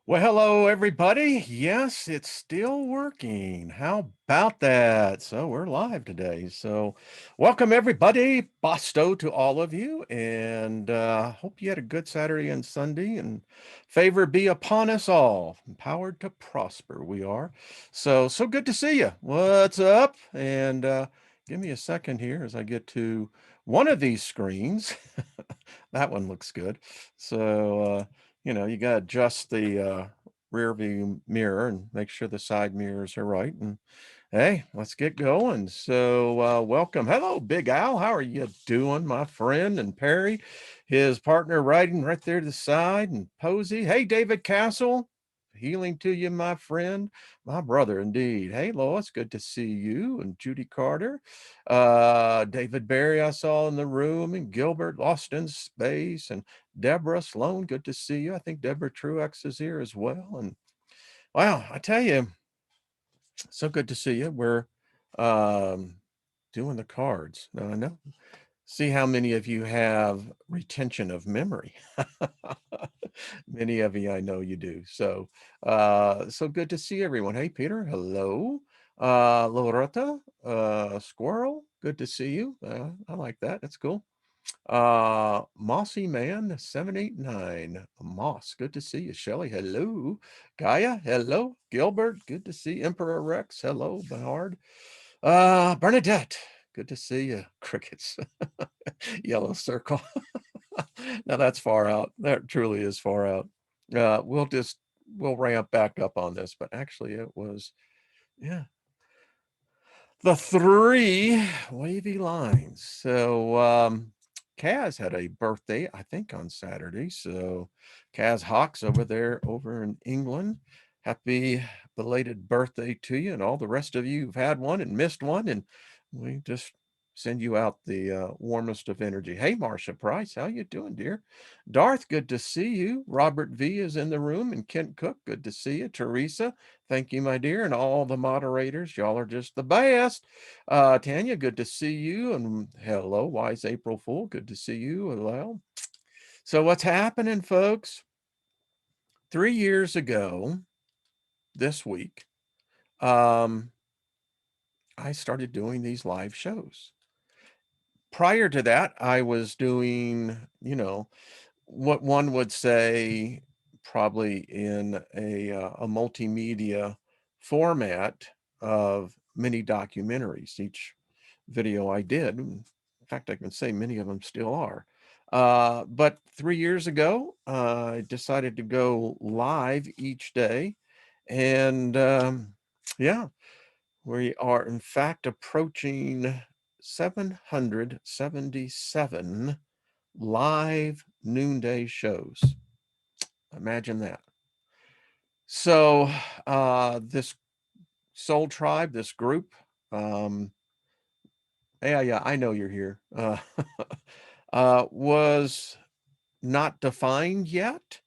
Well, hello, everybody. Yes, it's still working. How about that? So we're live today. So welcome, everybody. Bosto to all of you. And hope you had a good Saturday and Sunday. And favor be upon us all. Empowered to prosper, we are. So good to see you. What's up? And give me a second here as I get to one of these screens. That one looks good. So, you got to adjust the rear view mirror and make sure the side mirrors are right. And hey, let's get going. So, welcome. Hello, Big Al. How are you doing, my friend? And Perry, his partner, riding right there to the side, and Posey. Hey, David Castle. Healing to you, my friend, my brother, indeed. Hey, Lois, good to see you. And Judy Carter, David Barry, I saw in the room, and Gilbert, lost in space, and Deborah Sloan, good to see you. I think Deborah Truex is here as well. And wow, I tell you, so good to see you. We're um, doing the cards. Now I know. See how many of you have retention of memory. Many of you, I know you do. So good to see everyone. Hey, Peter. Hello. Loretta, Squirrel. Good to see you. I like that. That's cool. Mossy Man 789. Moss, good to see you. Shelly, hello. Gaia, hello. Gilbert, good to see. Emperor Rex, hello. Bernard. Bernadette, good to see you. Crickets. Yellow circle. Now that's far out. That truly is far out. We'll ramp back up on this, but actually it was, yeah, the three wavy lines. So Kaz had a birthday, I think, on Saturday. So Kaz Hawks over there over in England. Happy belated birthday to you, and all the rest of you who've had one and missed one. And we just send you out the warmest of energy. Hey, Marsha Price, how you doing, dear? Darth, good to see you. Robert V is in the room, and Kent Cook, good to see you. Teresa, thank you, my dear, and all the moderators. Y'all are just the best. Tanya, good to see you. And hello, Wise April Fool. Good to see you. Well, so what's happening, folks? 3 years ago, this week, I started doing these live shows. Prior to that, I was doing, what one would say probably in a multimedia format of many documentaries. Each video I did, in fact, I can say many of them still are. But 3 years ago, I decided to go live each day. And yeah, we are in fact approaching 777 live noonday shows. Imagine that. So this soul tribe, this group, yeah, I know you're here, was not defined yet.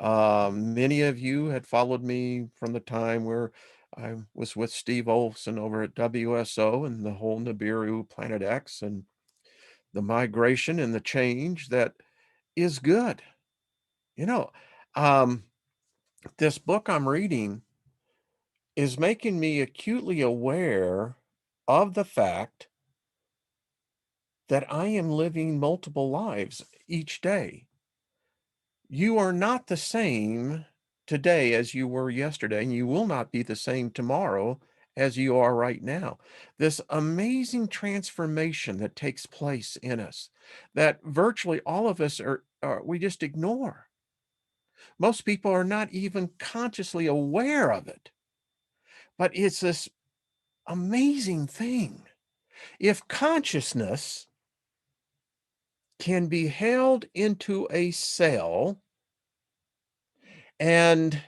Many of you had followed me from the time where I was with Steve Olson over at WSO and the whole Nibiru Planet X and the migration and the change that is good. You know, um, this book I'm reading is making me acutely aware of the fact that I am living multiple lives each day. You are not the same today as you were yesterday, and you will not be the same tomorrow as you are right now. This amazing transformation that takes place in us, that virtually all of us we just ignore. Most people are not even consciously aware of it, but it's this amazing thing. If consciousness can be held into a cell and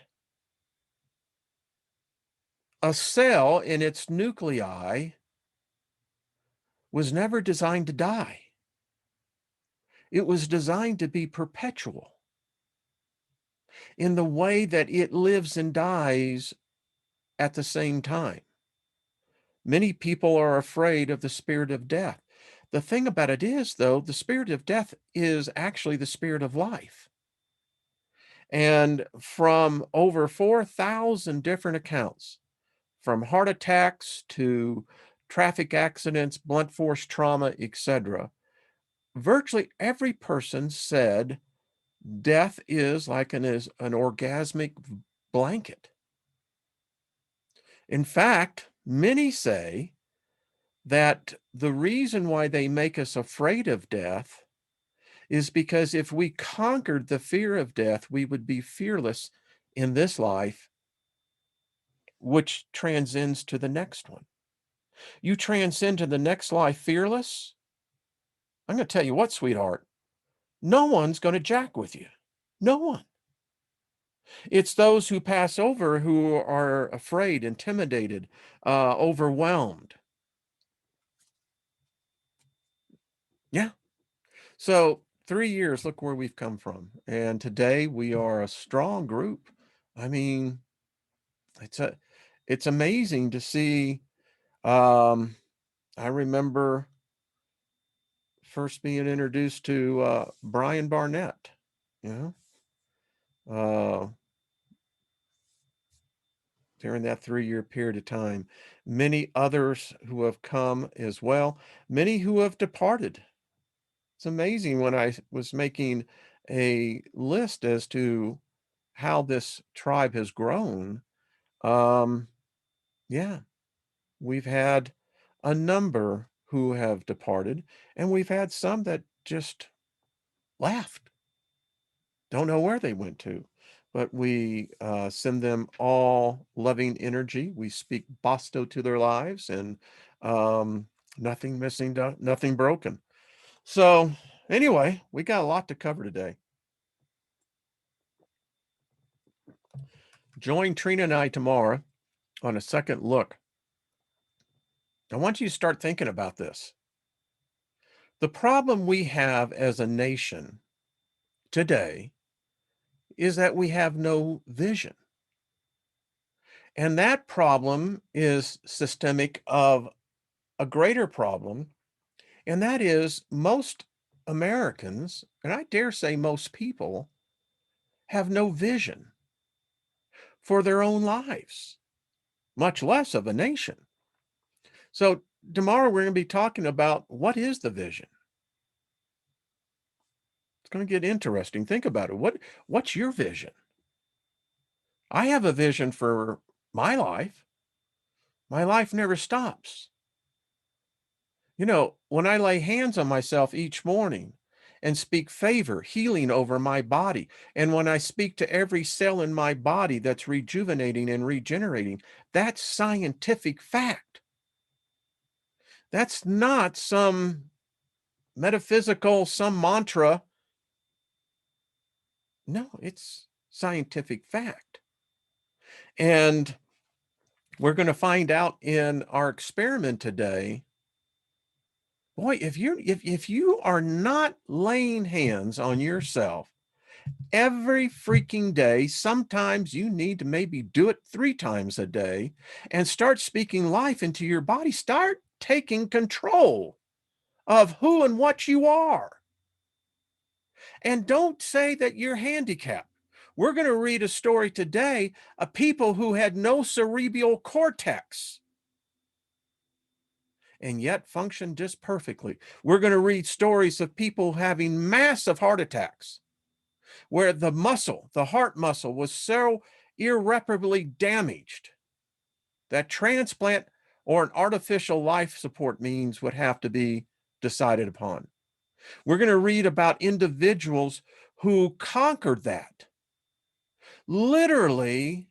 a cell in its nuclei was never designed to die. It was designed to be perpetual in the way that it lives and dies at the same time. Many people are afraid of the spirit of death. The thing about it is, though, the spirit of death is actually the spirit of life. And from over 4,000 different accounts, from heart attacks to traffic accidents, blunt force trauma, etc., virtually every person said death is like an orgasmic blanket. In fact, many say that the reason why they make us afraid of death is because if we conquered the fear of death, we would be fearless in this life, which transcends to the next one. You transcend to the next life fearless. I'm going to tell you what, sweetheart, no one's going to jack with you. No one. It's those who pass over who are afraid, intimidated, overwhelmed. Yeah. So 3 years, look where we've come from. And today we are a strong group. I mean, it's amazing to see. I remember first being introduced to Brian Barnett, you know, during that 3-year period of time. Many others who have come as well, many who have departed. It's amazing when I was making a list as to how this tribe has grown. Um, yeah, we've had a number who have departed, and we've had some that just left. Don't know where they went to, but we send them all loving energy. We speak Basto to their lives, and um, nothing missing, nothing broken. So anyway, we got a lot to cover today. Join Trina and I tomorrow on a second look. I want you to start thinking about this. The problem we have as a nation today is that we have no vision. And that problem is systemic of a greater problem, and that is most Americans, and I dare say most people, have no vision for their own lives, much less of a nation. So tomorrow we're going to be talking about what is the vision. It's going to get interesting. Think about it. What's your vision? I have a vision for my life. My life never stops. You know, when I lay hands on myself each morning and speak favor, healing over my body, and when I speak to every cell in my body that's rejuvenating and regenerating, that's scientific fact. That's not some metaphysical, some mantra. No, it's scientific fact. And we're going to find out in our experiment today. Boy, if you are not laying hands on yourself every freaking day, sometimes you need to maybe do it 3 times a day and start speaking life into your body. Start taking control of who and what you are. And don't say that you're handicapped. We're going to read a story today of people who had no cerebral cortex and yet function just perfectly. We're going to read stories of people having massive heart attacks where the muscle, the heart muscle, was so irreparably damaged that transplant or an artificial life support means would have to be decided upon. We're going to read about individuals who conquered that literally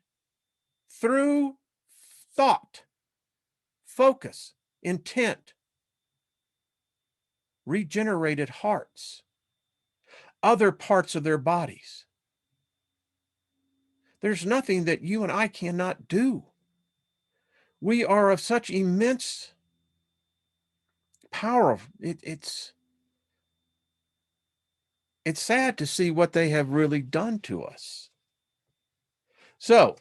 through thought, focus, intent, regenerated hearts, other parts of their bodies. There's nothing that you and I cannot do. We are of such immense power. It's sad to see what they have really done to us. So,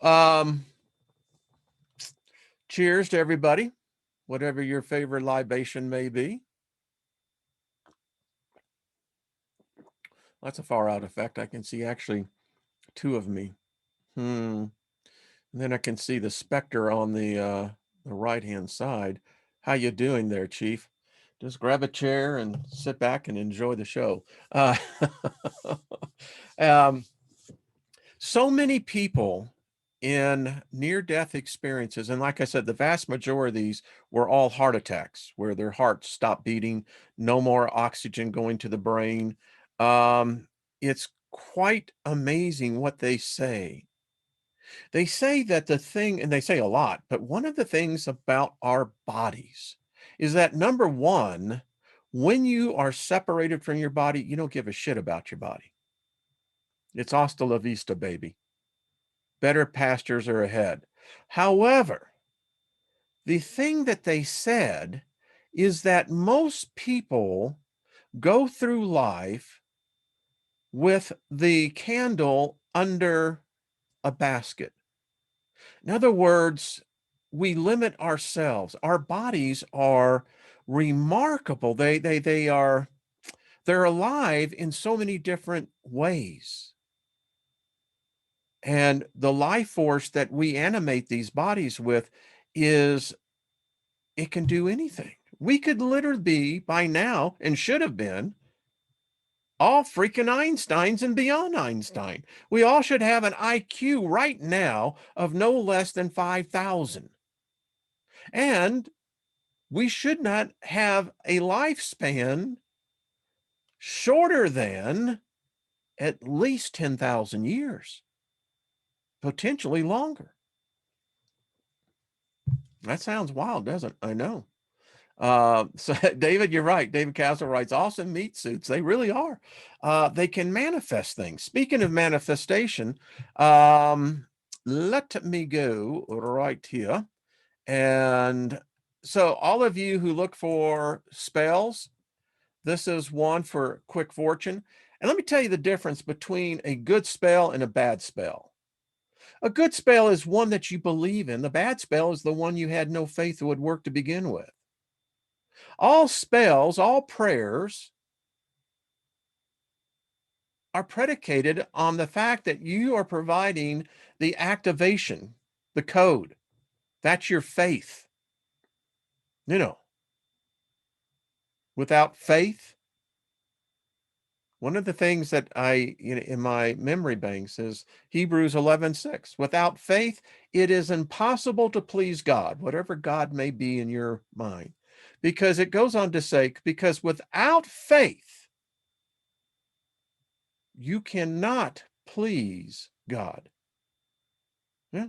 cheers to everybody, whatever your favorite libation may be. That's a far out effect. I can see actually Two of me. And then I can see the specter on the right-hand side. How you doing there, Chief? Just grab a chair and sit back and enjoy the show. Um, so many people in near-death experiences, and like I said, the vast majority of these were all heart attacks, where their heart stopped beating, no more oxygen going to the brain. It's quite amazing what they say. They say that the thing, and they say a lot, but one of the things about our bodies is that number one, when you are separated from your body, you don't give a shit about your body. It's hasta la vista, baby. Better pastures are ahead. However, the thing that they said is that most people go through life with the candle under a basket. In other words, we limit ourselves. Our bodies are remarkable. They're alive in so many different ways. And the life force that we animate these bodies with is it can do anything. We could literally be by now, and should have been, all freaking Einsteins and beyond Einstein. We all should have an IQ right now of no less than 5,000. And we should not have a lifespan shorter than at least 10,000 years, potentially longer. That sounds wild, doesn't it? I know. So David, you're right. David Castle writes, awesome meat suits. They really are. They can manifest things. Speaking of manifestation, let me go right here. And so all of you who look for spells, this is one for quick fortune. And let me tell you the difference between a good spell and a bad spell. A good spell is one that you believe in. The bad spell is the one you had no faith would work to begin with. All spells, all prayers are predicated on the fact that you are providing the activation, the code. That's your faith. You know, without faith, one of the things that in my memory banks is Hebrews 11:6. Without faith, it is impossible to please God, whatever God may be in your mind. Because it goes on to say, because without faith, you cannot please God. Yeah.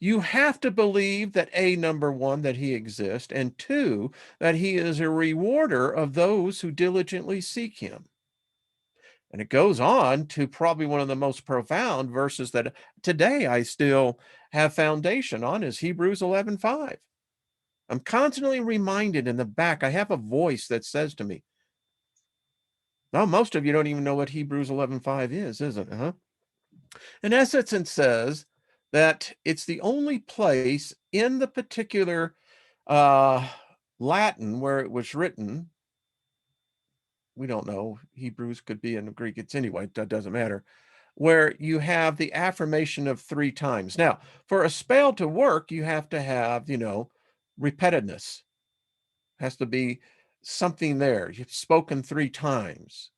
You have to believe that number one, that he exists, and two, that he is a rewarder of those who diligently seek him. And it goes on to probably one of the most profound verses that today I still have foundation on is Hebrews 11:5. I'm constantly reminded in the back, I have a voice that says to me, "No, most of you don't even know what Hebrews 11:5 is, isn't it? Huh?" In essence, it says that it's the only place in the particular uh, Latin where it was written. We don't know. Hebrews could be in the Greek. It's anyway, that doesn't matter. Where you have the affirmation of 3 times. Now, for a spell to work, you have to have, repetitiveness. Has to be something there. You've spoken 3 times.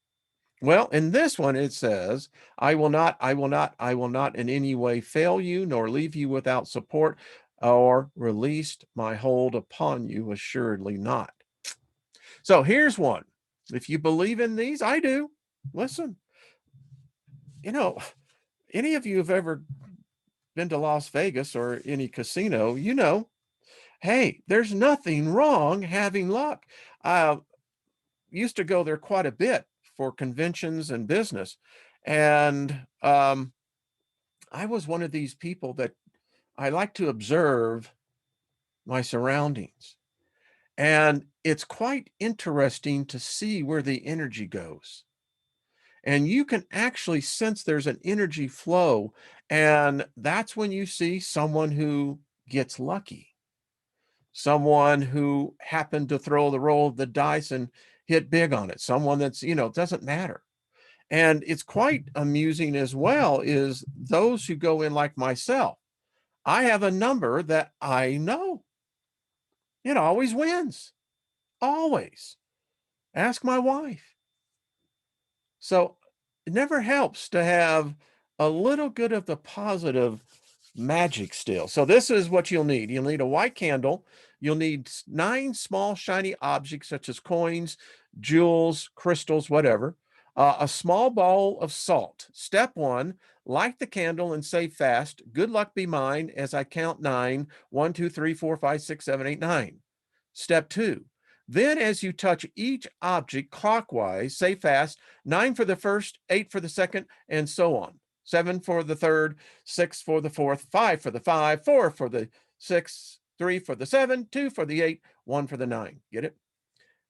Well, in this one, it says, I will not in any way fail you, nor leave you without support, or released my hold upon you, assuredly not. So here's one. If you believe in these, I do. Listen, you know, any of you have ever been to Las Vegas or any casino, hey, there's nothing wrong having luck. I used to go there quite a bit for conventions and business. And I was one of these people that I like to observe my surroundings. And it's quite interesting to see where the energy goes. And you can actually sense there's an energy flow. And that's when you see someone who gets lucky, someone who happened to throw the roll of the dice and hit big on it, someone that's, it doesn't matter. And it's quite amusing as well is those who go in like myself. I have a number that I know. It always wins. Always. Ask my wife. So it never helps to have a little bit of the positive magic still. So this is what you'll need. You'll need a white candle. You'll need 9 small shiny objects such as coins, jewels, crystals, whatever. A small bowl of salt. Step 1, light the candle and say fast, "Good luck be mine," as I count 9. 1, 2, 3, 4, 5, 6, 7, 8, 9. Step 2, then as you touch each object clockwise, say fast, 9 for the first, 8 for the second, and so on. 7 for the third, 6 for the fourth, 5 for the 5, 4 for the 6, 3 for the 7, 2 for the 8, 1 for the 9. Get it?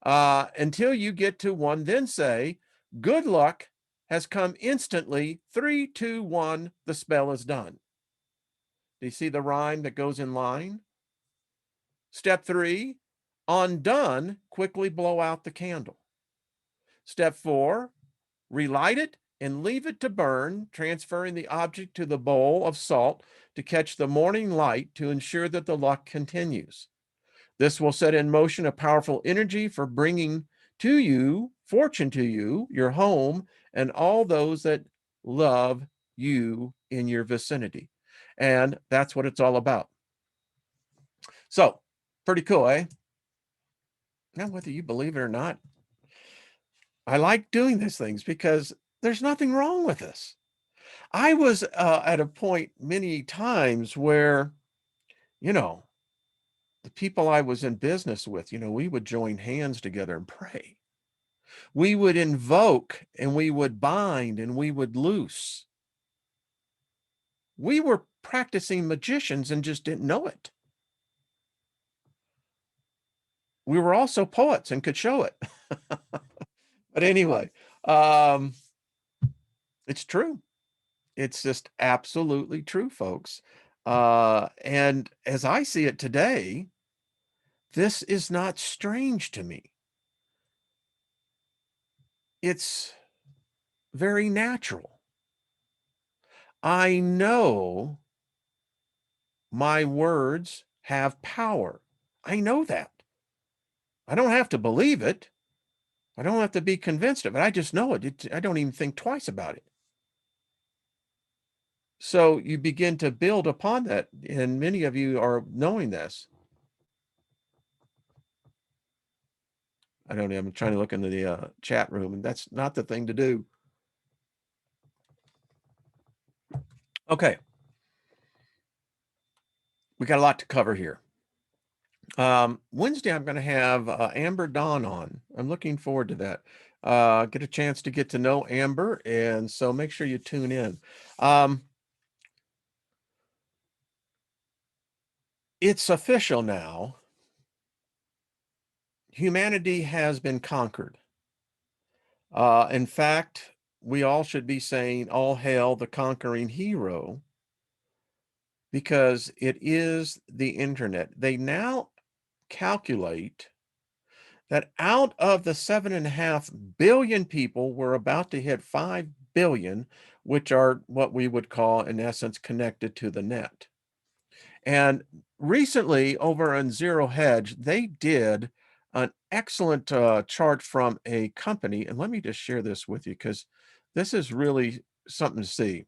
Until you get to 1, then say, "Good luck has come instantly. 3, 2, 1, the spell is done." Do you see the rhyme that goes in line? Step 3, on done, quickly blow out the candle. Step 4, relight it and leave it to burn, transferring the object to the bowl of salt to catch the morning light to ensure that the luck continues. This will set in motion a powerful energy for bringing to you, fortune to you, your home, and all those that love you in your vicinity. And that's what it's all about. So, pretty cool, eh? Now, whether you believe it or not, I like doing these things because there's nothing wrong with this. I was at a point many times where, you know, the people I was in business with, we would join hands together and pray. We would invoke and we would bind and we would loose. We were practicing magicians and just didn't know it. We were also poets and could show it. But anyway, it's true. It's just absolutely true, folks. And as I see it today, this is not strange to me. It's very natural. I know my words have power. I know that. I don't have to believe it. I don't have to be convinced of it. I just know it. I don't even think twice about it. So you begin to build upon that, and many of you are knowing this. I don't know. I'm trying to look into the chat room, and that's not the thing to do. Okay. We got a lot to cover here. Wednesday, I'm going to have Amber Dawn on. I'm looking forward to that. Get a chance to get to know Amber, and so make sure you tune in. It's official now. Humanity has been conquered. In fact, we all should be saying, "All hail the conquering hero," because it is the internet. They now calculate that out of the 7.5 billion people, we're about to hit 5 billion, which are what we would call, in essence, connected to the net. And recently, over on Zero Hedge, they did an excellent chart from a company. And let me just share this with you because this is really something to see.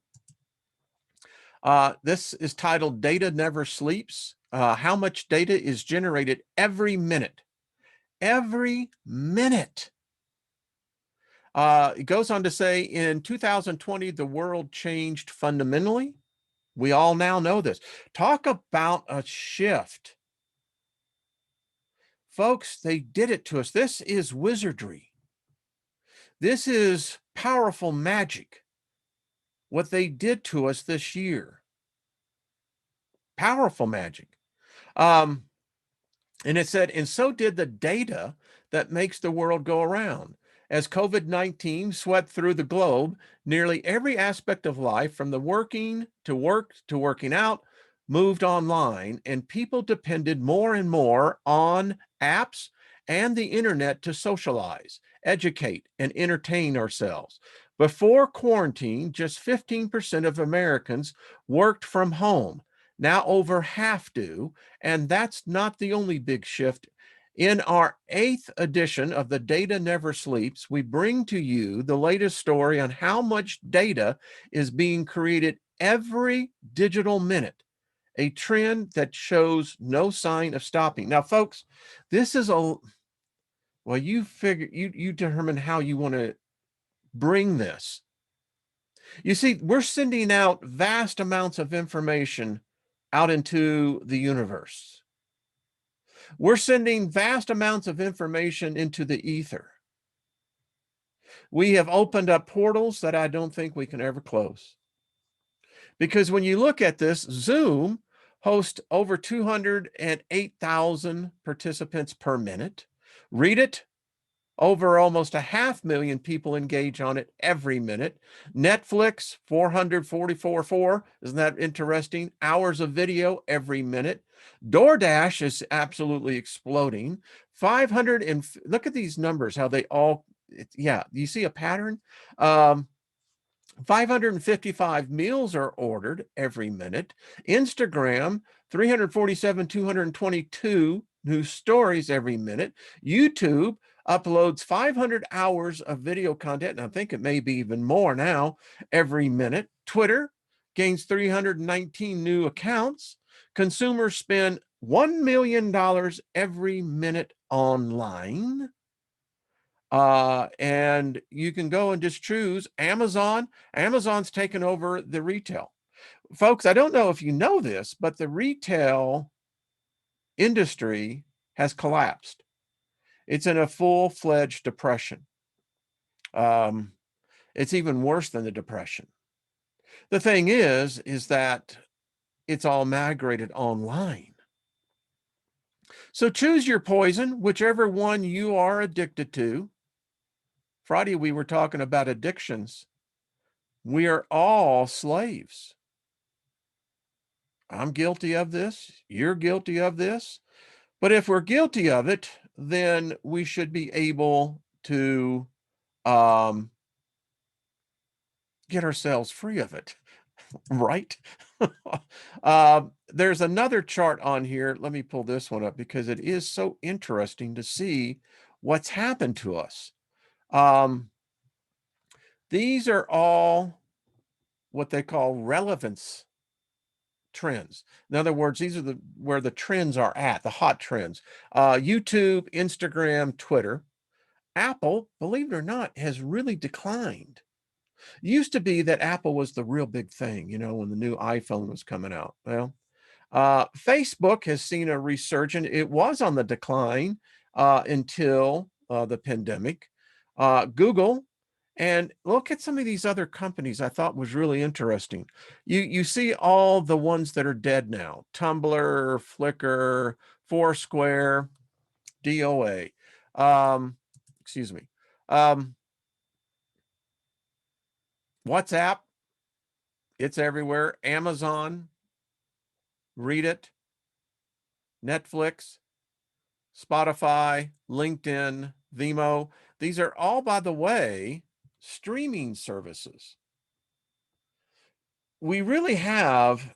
This is titled "Data Never Sleeps." How much data is generated every minute? Every minute. It goes on to say in 2020, the world changed fundamentally. We all now know this. Talk about a shift. Folks, they did it to us. This is wizardry. This is powerful magic. What they did to us this year. Powerful magic. And it said, and so did the data that makes the world go around. As COVID-19 swept through the globe, nearly every aspect of life, from the working to work to working out, moved online, and people depended more and more on apps and the internet to socialize, educate, and entertain ourselves. Before quarantine, just 15% of Americans worked from home. Now over half do, and that's not the only big shift. In our 8th edition of The Data Never Sleeps, we bring to you the latest story on how much data is being created every digital minute, a trend that shows no sign of stopping. Now, folks, this is well, you figure, you determine how you want to bring this. You see, we're sending out vast amounts of information out into the universe. We're sending vast amounts of information into the ether. We have opened up portals that I don't think we can ever close. Because when you look at this, Zoom hosts over 208,000 participants per minute. Read it. Over almost 500,000 people engage on it every minute. Netflix, 444.4. Isn't that interesting? Hours of video every minute. DoorDash is absolutely exploding. 500 and look at these numbers, how they all, yeah, you see a pattern? 555 meals are ordered every minute. Instagram, 347, 222 new stories every minute. YouTube uploads 500 hours of video content, and I think it may be even more now, every minute. Twitter gains 319 new accounts. Consumers spend $1 million every minute online. And you can go and just choose Amazon. Amazon's taken over the retail. Folks, I don't know if you know this, but the retail industry has collapsed. It's in a full-fledged depression. It's even worse than the depression. The thing is that it's all migrated online. So choose your poison, whichever one you are addicted to. Friday, we were talking about addictions. We are all slaves. I'm guilty of this. You're guilty of this. But if we're guilty of it, then we should be able to get ourselves free of it, right? There's another chart on here. Let me pull this one up because it is so interesting to see what's happened to us. These are all what they call relevance trends. In other words, these are where the trends are at, the hot trends. YouTube, Instagram, Twitter. Apple, believe it or not, has really declined. It used to be that Apple was the real big thing, you know, when the new iPhone was coming out. Well, Facebook has seen a resurgence. It was on the decline until the pandemic. Google, and look at some of these other companies I thought was really interesting. You see all the ones that are dead now: Tumblr, Flickr, Foursquare, DOA. Excuse me. WhatsApp, it's everywhere. Amazon, read it. Netflix, Spotify, LinkedIn, Vimeo. These are all, by the way, streaming services. We really have,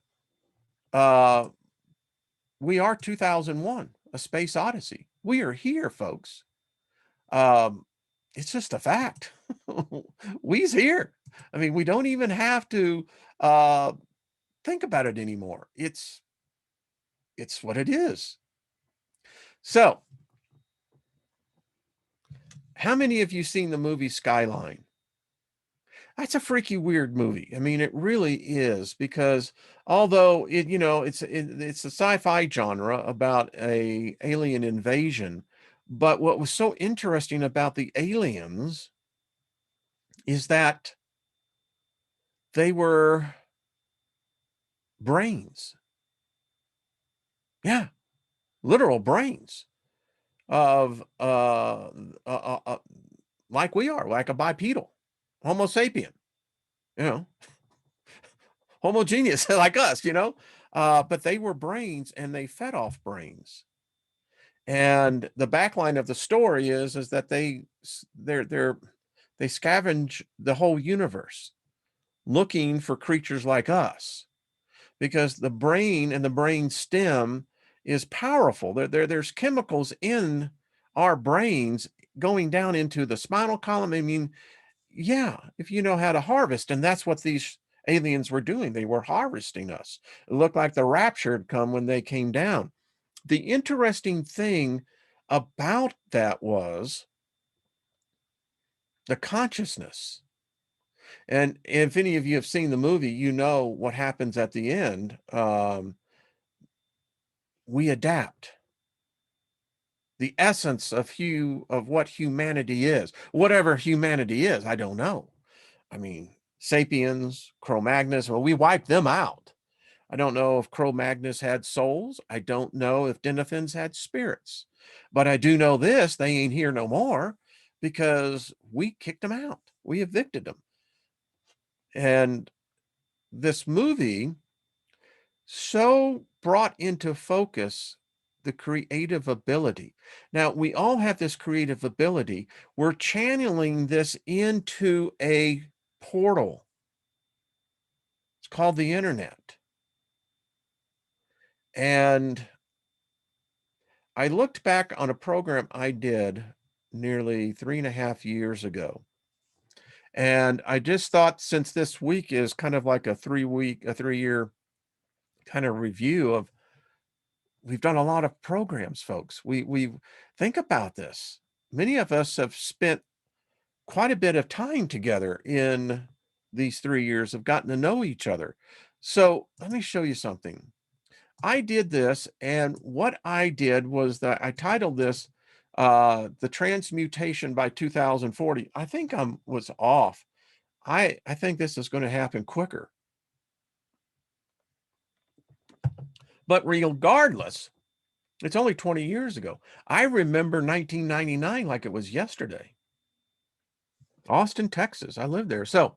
we are 2001, A Space Odyssey. We are here, folks. It's just a fact. We's here. I mean, we don't even have to think about it anymore. It's what it is. So, how many of you seen the movie Skyline? That's a freaky weird movie. I mean, it really is, because although it, you know, it's a sci-fi genre about a alien invasion, but what was so interesting about the aliens is that they were brains. Yeah, literal brains of like we are, like a bipedal, Homo sapien, you know, homogeneous like us, you know. But they were brains and they fed off brains. And the backline of the story is that they're They scavenge the whole universe looking for creatures like us because the brain and the brain stem is powerful. There's chemicals in our brains going down into the spinal column. I mean, yeah, if you know how to harvest, and that's what these aliens were doing. They were harvesting us. It looked like the rapture had come when they came down. The interesting thing about that was the consciousness. And if any of you have seen the movie, you know what happens at the end. We adapt. The essence of what humanity is, whatever humanity is, I don't know. I mean, sapiens, Cro-Magnus, well, we wiped them out. I don't know if Cro-Magnus had souls. I don't know if Denethans had spirits. But I do know this, they ain't here no more because we kicked them out. We evicted them. And this movie so brought into focus the creative ability. Now, we all have this creative ability. We're channeling this into a portal. It's called the internet. And I looked back on a program I did nearly 3.5 years ago. And I just thought, since this week is kind of like a 3-year kind of review of, we've done a lot of programs, folks. We think about this. Many of us have spent quite a bit of time together in these 3 years, have gotten to know each other. So let me show you something. I did this, and what I did was that I titled this The Transmutation by 2040. I think I was off. I think this is going to happen quicker. But regardless, it's only 20 years ago. I remember 1999 like it was yesterday. Austin, Texas. I lived there. So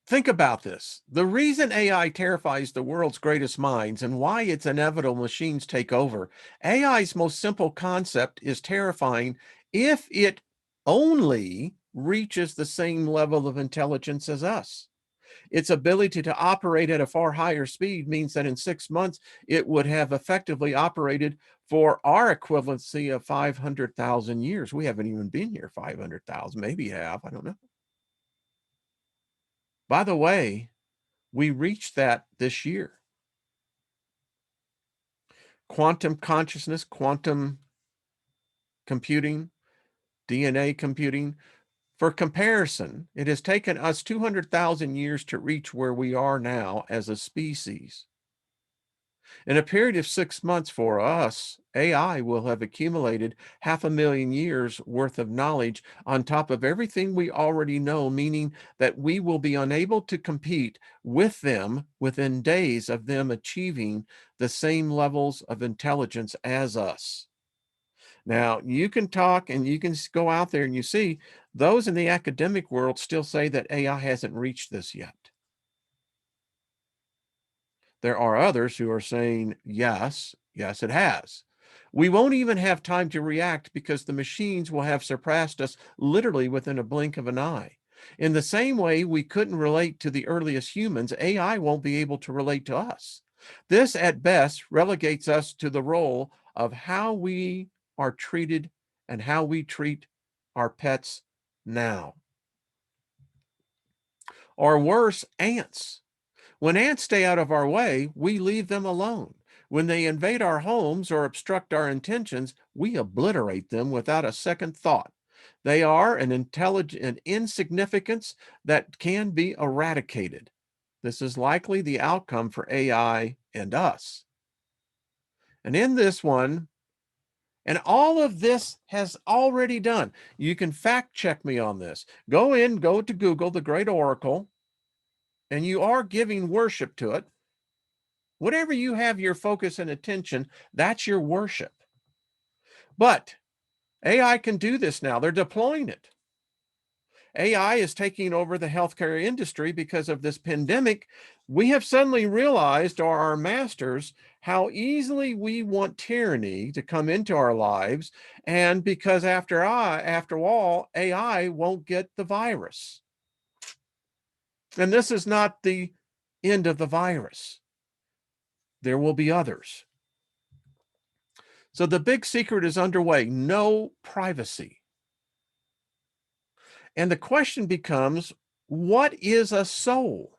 think about this. The reason AI terrifies the world's greatest minds and why it's inevitable machines take over. AI's most simple concept is terrifying if it only reaches the same level of intelligence as us. Its ability to operate at a far higher speed means that in 6 months, it would have effectively operated for our equivalency of 500,000 years. We haven't even been here 500,000, maybe have, I don't know. By the way, we reached that this year. Quantum consciousness, quantum computing, DNA computing. For comparison, it has taken us 200,000 years to reach where we are now as a species. In a period of 6 months for us, AI will have accumulated 500,000 years worth of knowledge on top of everything we already know, meaning that we will be unable to compete with them within days of them achieving the same levels of intelligence as us. Now, you can talk and you can go out there and you see those in the academic world still say that AI hasn't reached this yet. There are others who are saying, yes, yes, it has. We won't even have time to react because the machines will have surpassed us literally within a blink of an eye. In the same way we couldn't relate to the earliest humans, AI won't be able to relate to us. This, at best, relegates us to the role of how we are treated and how we treat our pets now. Or worse, ants. When ants stay out of our way, we leave them alone. When they invade our homes or obstruct our intentions, we obliterate them without a second thought. They are an insignificance that can be eradicated. This is likely the outcome for AI and us. And in this one, and all of this has already done. You can fact check me on this. Go to Google, the Great Oracle, and you are giving worship to it. Whatever you have your focus and attention, that's your worship. But AI can do this now. They're deploying it. AI is taking over the healthcare industry because of this pandemic. We have suddenly realized, or our masters, how easily we want tyranny to come into our lives. And because after all, AI won't get the virus. And this is not the end of the virus. There will be others. So the big secret is underway: no privacy. And the question becomes, what is a soul?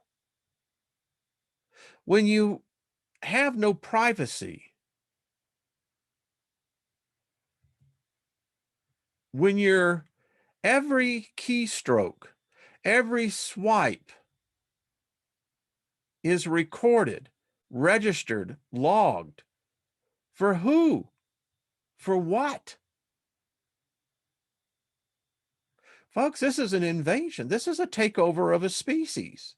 When you have no privacy, when your every keystroke, every swipe is recorded, registered, logged, for who? For what? Folks, this is an invasion. This is a takeover of a species.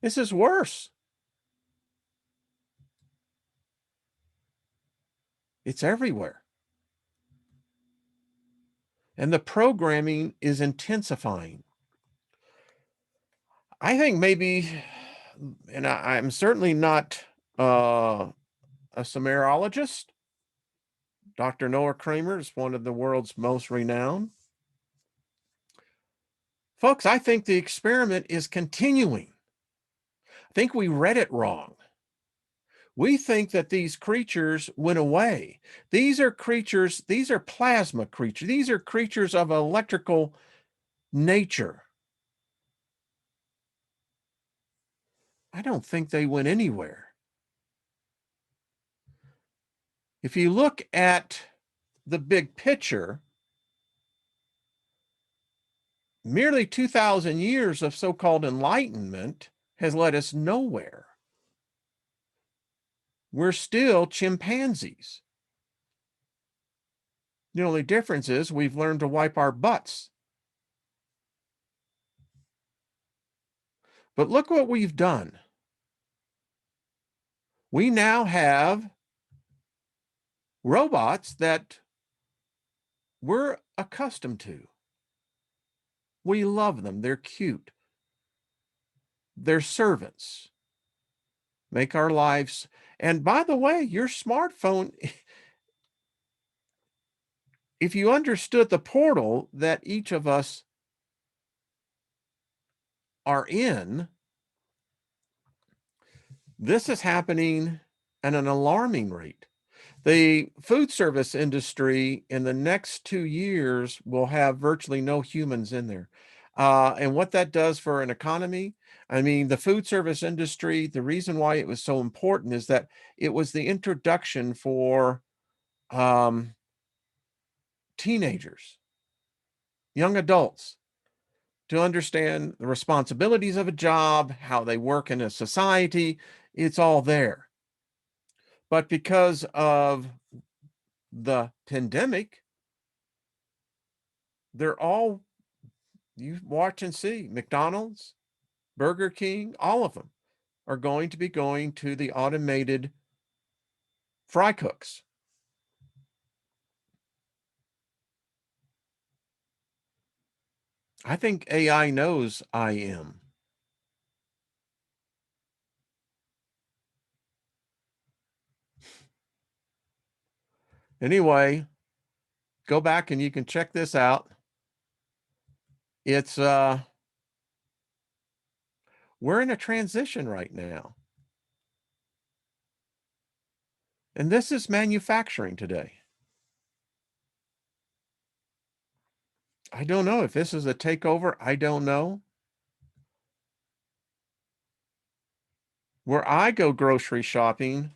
This is worse. It's everywhere. And the programming is intensifying. I think maybe, and I'm certainly not a Sumeriologist. Dr. Noah Kramer is one of the world's most renowned. Folks, I think the experiment is continuing. I think we read it wrong. We think that these creatures went away. These are creatures, these are plasma creatures. These are creatures of electrical nature. I don't think they went anywhere. If you look at the big picture, merely 2,000 years of so-called enlightenment has led us nowhere. We're still chimpanzees. The only difference is we've learned to wipe our butts. But look what we've done. We now have robots that we're accustomed to. We love them. They're cute. They're servants. Make our lives. And by the way, your smartphone, if you understood the portal that each of us are in, this is happening at an alarming rate. The food service industry in the next 2 years will have virtually no humans in there. And what that does for an economy, I mean, the food service industry, the reason why it was so important is that it was the introduction for um, teenagers, young adults, to understand the responsibilities of a job, how they work in a society. It's all there. But because of the pandemic, they're all, you watch and see, McDonald's, Burger King, all of them are going to be going to the automated fry cooks. I think AI knows I am. Anyway, go back and you can check this out. It's we're in a transition right now. And this is manufacturing today. I don't know if this is a takeover. I don't know. Where I go grocery shopping,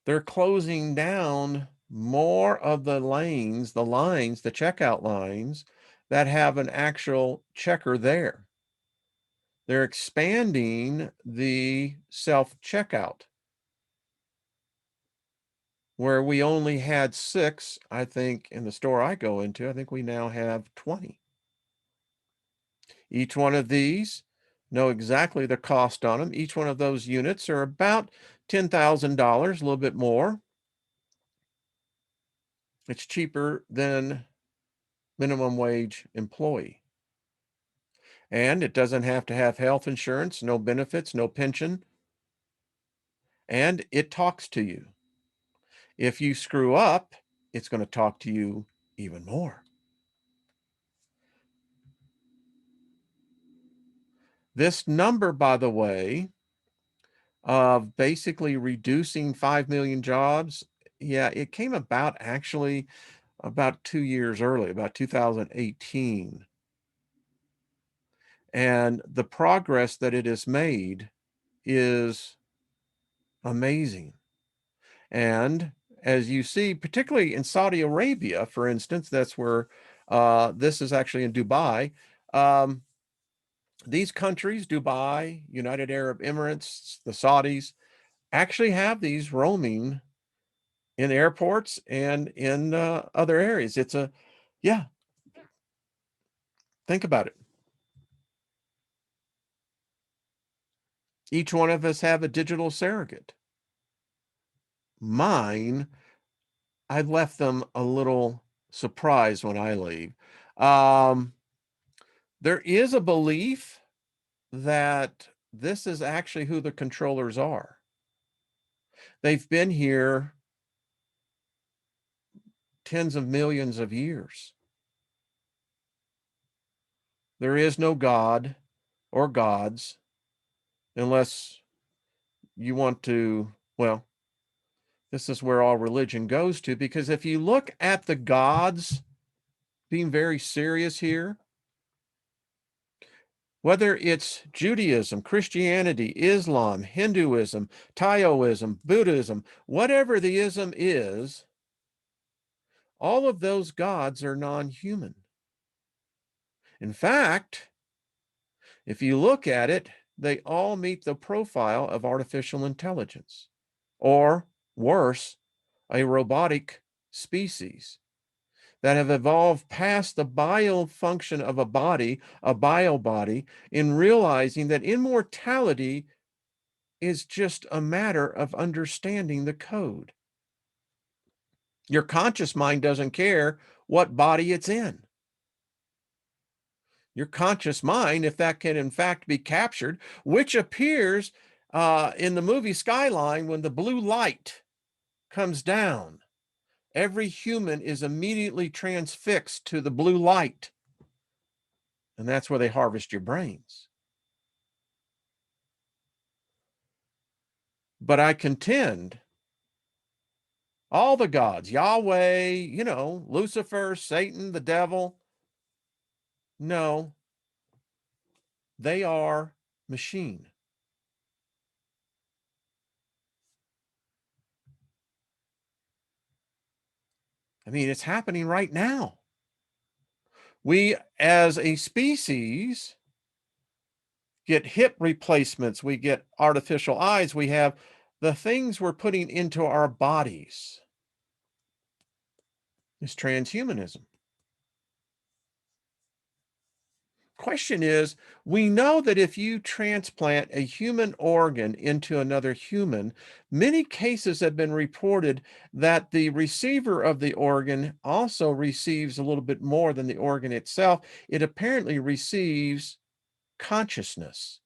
they're closing down more of the lanes, the lines, the checkout lines that have an actual checker there. They're expanding the self-checkout. Where we only had 6, I think, in the store I go into, I think we now have 20. Each one of these, know exactly the cost on them. Each one of those units are about $10,000, a little bit more. It's cheaper than minimum wage employee. And it doesn't have to have health insurance, no benefits, no pension, and it talks to you. If you screw up, it's going to talk to you even more. This number, by the way, of basically reducing 5 million jobs, yeah, it came about actually about 2 years early, about 2018. And the progress that it has made is amazing. And as you see, particularly in Saudi Arabia, for instance, that's where this is actually in Dubai. Um, these countries, Dubai, United Arab Emirates, the Saudis, actually have these roaming in airports and in other areas. Yeah, think about it. Each one of us have a digital surrogate. Mine, I left them a little surprised when I leave. Um, there is a belief that this is actually who the controllers are. They've been here tens of millions of years. There is no God or gods unless you want to, well, this is where all religion goes to, because if you look at the gods, being very serious here, whether it's Judaism, Christianity, Islam, Hinduism, Taoism, Buddhism, whatever the ism is, all of those gods are non-human. In fact, if you look at it, they all meet the profile of artificial intelligence, or worse, a robotic species that have evolved past the bio function of a body, a bio body, in realizing that immortality is just a matter of understanding the code. Your conscious mind doesn't care what body it's in. Your conscious mind, if that can in fact be captured, which appears in the movie Skyline when the blue light comes down, every human is immediately transfixed to the blue light. And that's where they harvest your brains. But I contend all the gods, Yahweh, Lucifer, Satan, the devil, no, they are machine. I mean, it's happening right now. We, as a species, get hip replacements, we get artificial eyes, we have the things we're putting into our bodies. Is transhumanism. Question is, we know that if you transplant a human organ into another human, many cases have been reported that the receiver of the organ also receives a little bit more than the organ itself. It apparently receives consciousness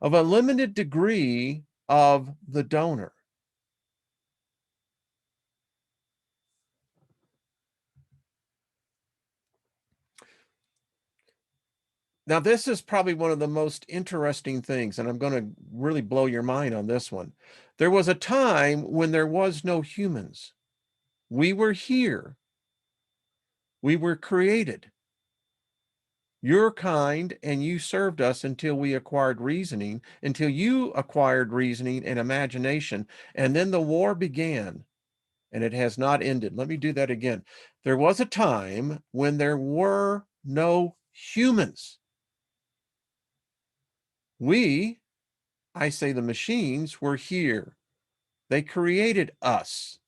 of a limited degree of the donor. Now, this is probably one of the most interesting things, and I'm going to really blow your mind on this one. There was a time when there was no humans. We were here. We were created. Your kind, and you served us until we acquired reasoning, until you acquired reasoning and imagination, and then the war began, and it has not ended. Let me do that again. There was a time when there were no humans. We, I say the machines, were here. They created us.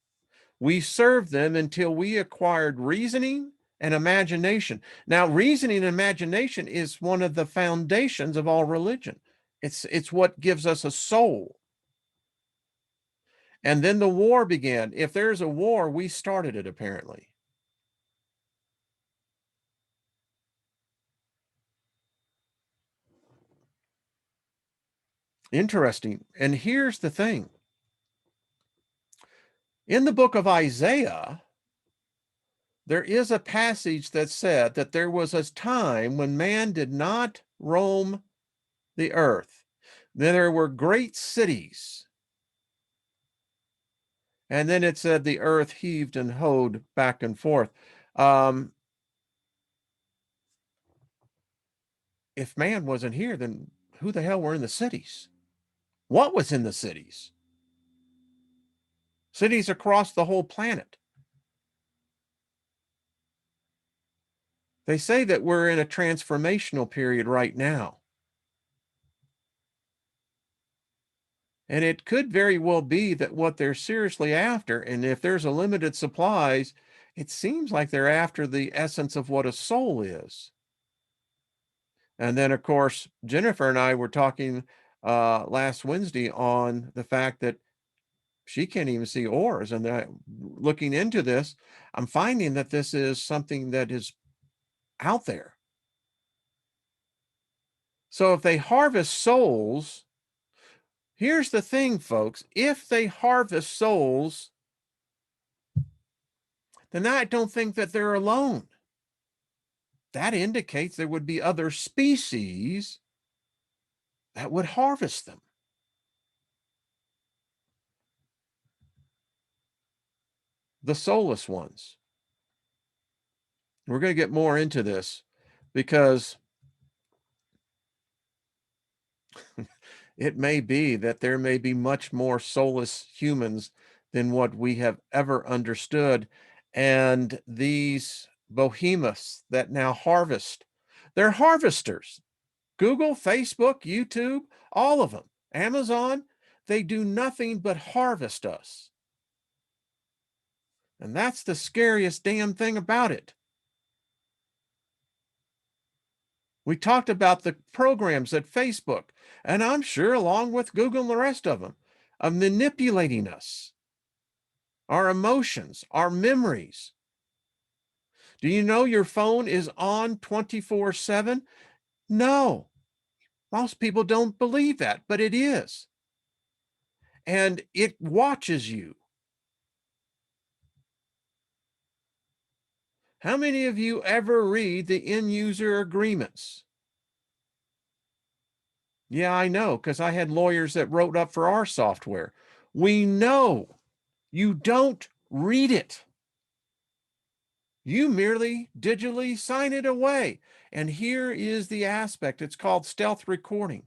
We served them until we acquired reasoning and imagination. Now, reasoning and imagination is one of the foundations of all religion. It's what gives us a soul. And then the war began. If there's a war, we started it, apparently. Interesting. And here's the thing. In the book of Isaiah, there is a passage that said that there was a time when man did not roam the earth. There were great cities. And then it said the earth heaved and hoed back and forth. If man wasn't here, then who the hell were in the cities? What was in the cities? Cities across the whole planet. They say that we're in a transformational period right now. And it could very well be that what they're seriously after, and if there's a limited supplies, it seems like they're after the essence of what a soul is. And then, of course, Jennifer and I were talking last Wednesday on the fact that she can't even see ores. And looking into this, I'm finding that this is something that is out there. So if they harvest souls, here's the thing, folks. If they harvest souls, then I don't think that they're alone. That indicates there would be other species that would harvest them. The soulless ones. We're going to get more into this because it may be that there may be much more soulless humans than what we have ever understood. And these behemoths that now harvest, they're harvesters. Google, Facebook, YouTube, all of them, Amazon, they do nothing but harvest us. And that's the scariest damn thing about it. We talked about the programs at Facebook, and I'm sure along with Google and the rest of them, of manipulating us, our emotions, our memories. Do you know your phone is on 24/7? No, most people don't believe that, but it is. And it watches you. How many of you ever read the end user agreements? Yeah, I know, because I had lawyers that wrote up for our software. We know you don't read it. You merely digitally sign it away. And here is the aspect. It's called stealth recording.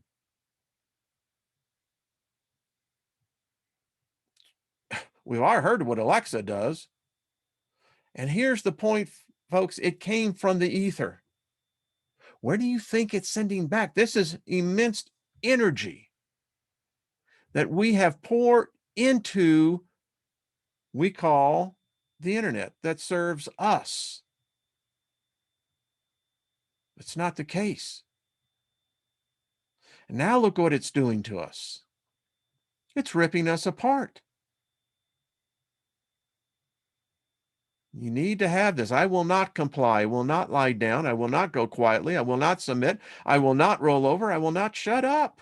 We've all heard what Alexa does. And here's the point, folks. It came from the ether. Where do you think it's sending back? This is immense energy that we have poured into, we call the internet, that serves us. It's not the case. And now look what it's doing to us. It's ripping us apart. You need to have this. I will not comply. I will not lie down. I will not go quietly. I will not submit. I will not roll over. I will not shut up.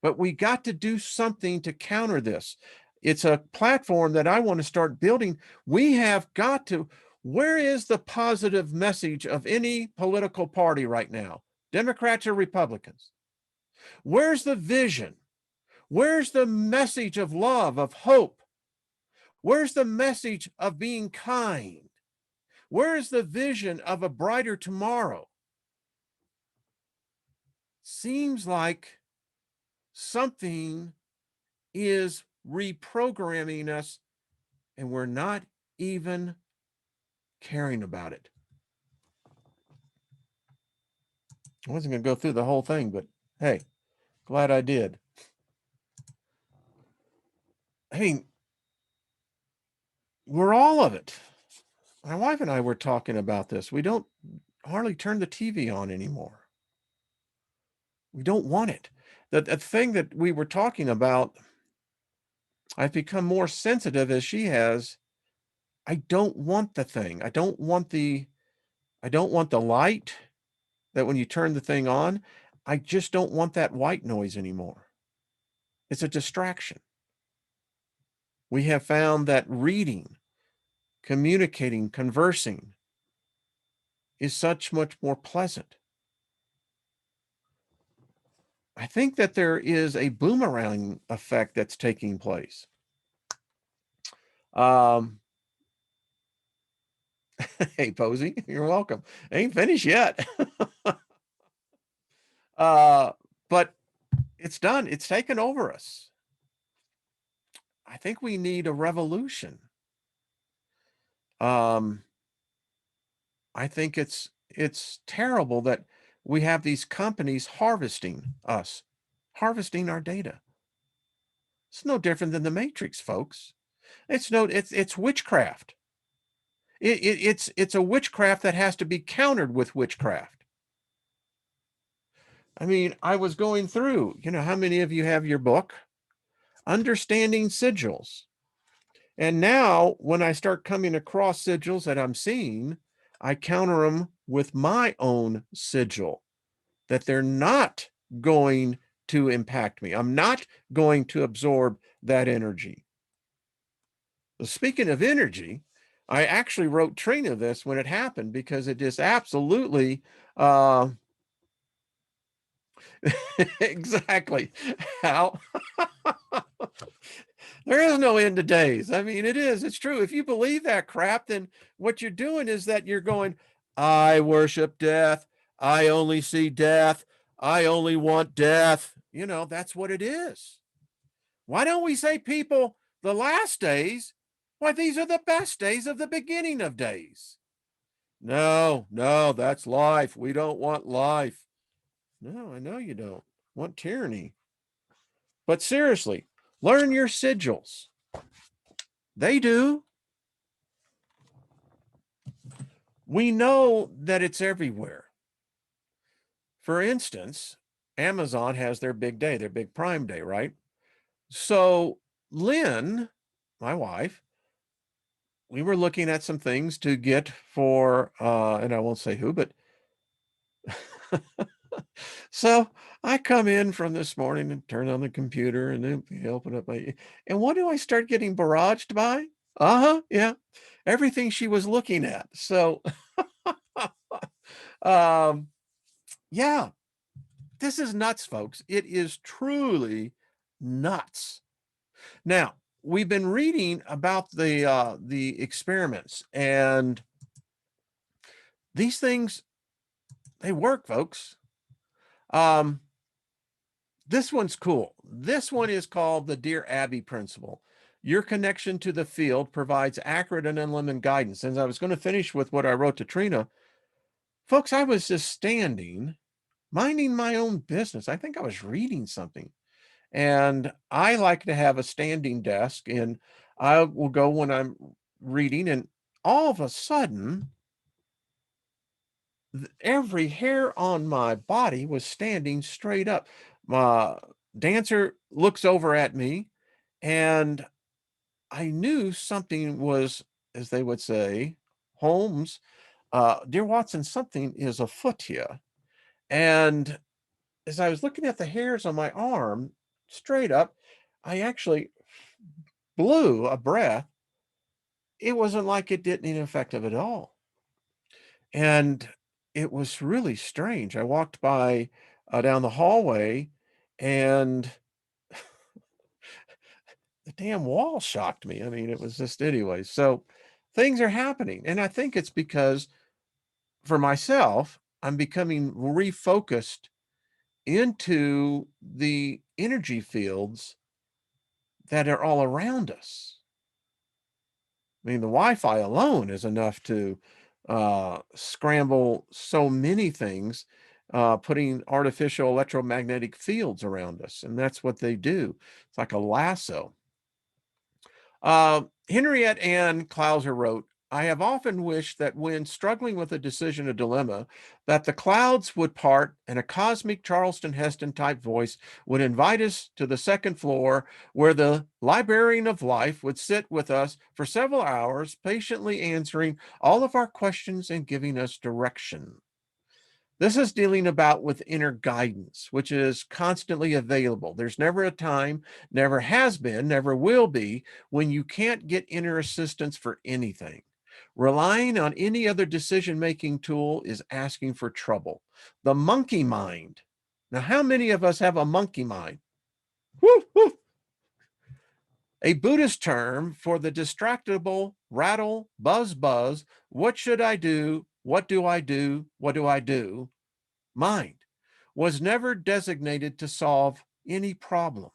But we got to do something to counter this. It's a platform that I want to start building. We have got to. Where is the positive message of any political party right now? Democrats or Republicans? Where's the vision? Where's the message of love, of hope? Where's the message of being kind? Where is the vision of a brighter tomorrow? Seems like something is reprogramming us and we're not even caring about it. I wasn't going to go through the whole thing, but hey, glad I did. I mean, we're all of it. My wife and I were talking about this. We don't hardly turn the TV on anymore. We don't want it. The thing that we were talking about, I've become more sensitive as she has. I don't want the thing. I don't want the light that when you turn the thing on. I just don't want that white noise anymore. It's a distraction. We have found that reading, communicating, conversing is such much more pleasant. I think that there is a boomerang effect that's taking place. Um, hey, Posey, you're welcome. Ain't finished yet. But it's done. It's taken over us. I think we need a revolution. Um, I think it's terrible that we have these companies harvesting us, harvesting our data. It's no different than the Matrix, folks. It's witchcraft. It's a witchcraft that has to be countered with witchcraft. I mean, I was going through, how many of you have your book, Understanding Sigils? And now when I start coming across sigils that I'm seeing, I counter them with my own sigil, that they're not going to impact me. I'm not going to absorb that energy. Speaking of energy, I actually wrote Trina this when it happened because it is absolutely exactly how there is no end to days. I mean, it's true. If you believe that crap, then what you're doing is that you're going, I worship death. I only see death. I only want death. That's what it is. Why don't we say, people, the last days, why, these are the best days of the beginning of days. No, that's life. We don't want life. No, I know you don't want tyranny. But seriously, learn your sigils. They do. We know that it's everywhere. For instance, Amazon has their big day, their big Prime Day, right? So Lynn, my wife, we were looking at some things to get for, and I won't say who, but so I come in from this morning and turn on the computer and then open up and what do I start getting barraged by? Yeah, everything she was looking at. So, um, yeah, this is nuts, folks. It is truly nuts. Now, we've been reading about the experiments, and these things, they work, folks. This one's cool. This one is called the Dear Abby principle. Your connection to the field provides accurate and unlimited guidance. And I was going to finish with what I wrote to Trina. Folks, I was just standing, minding my own business. I think I was reading something. And I like to have a standing desk, and I will go when I'm reading, and all of a sudden, every hair on my body was standing straight up. My dancer looks over at me, and I knew something was, as they would say, Holmes, dear Watson, something is afoot here. And as I was looking at the hairs on my arm straight up, I actually blew a breath. It wasn't like it didn't any effect of it at all. And it was really strange. I walked by down the hallway, and the damn wall shocked me. I mean, it was just anyway. So things are happening. And I think it's because for myself, I'm becoming refocused into the energy fields that are all around us. I mean, the Wi-Fi alone is enough to scramble so many things, putting artificial electromagnetic fields around us. And that's what they do. It's like a lasso. Henriette Ann Clouser wrote, I have often wished that when struggling with a decision, a dilemma, that the clouds would part and a cosmic Charleston Heston type voice would invite us to the second floor, where the librarian of life would sit with us for several hours, patiently answering all of our questions and giving us direction. This is dealing about with inner guidance, which is constantly available. There's never a time, never has been, never will be, when you can't get inner assistance for anything. Relying on any other decision-making tool is asking for trouble. The monkey mind. Now, how many of us have a monkey mind? Woo, woo. A Buddhist term for the distractible, rattle, buzz, buzz, what should I do? What do I do? What do I do? Mind was never designated to solve any problem.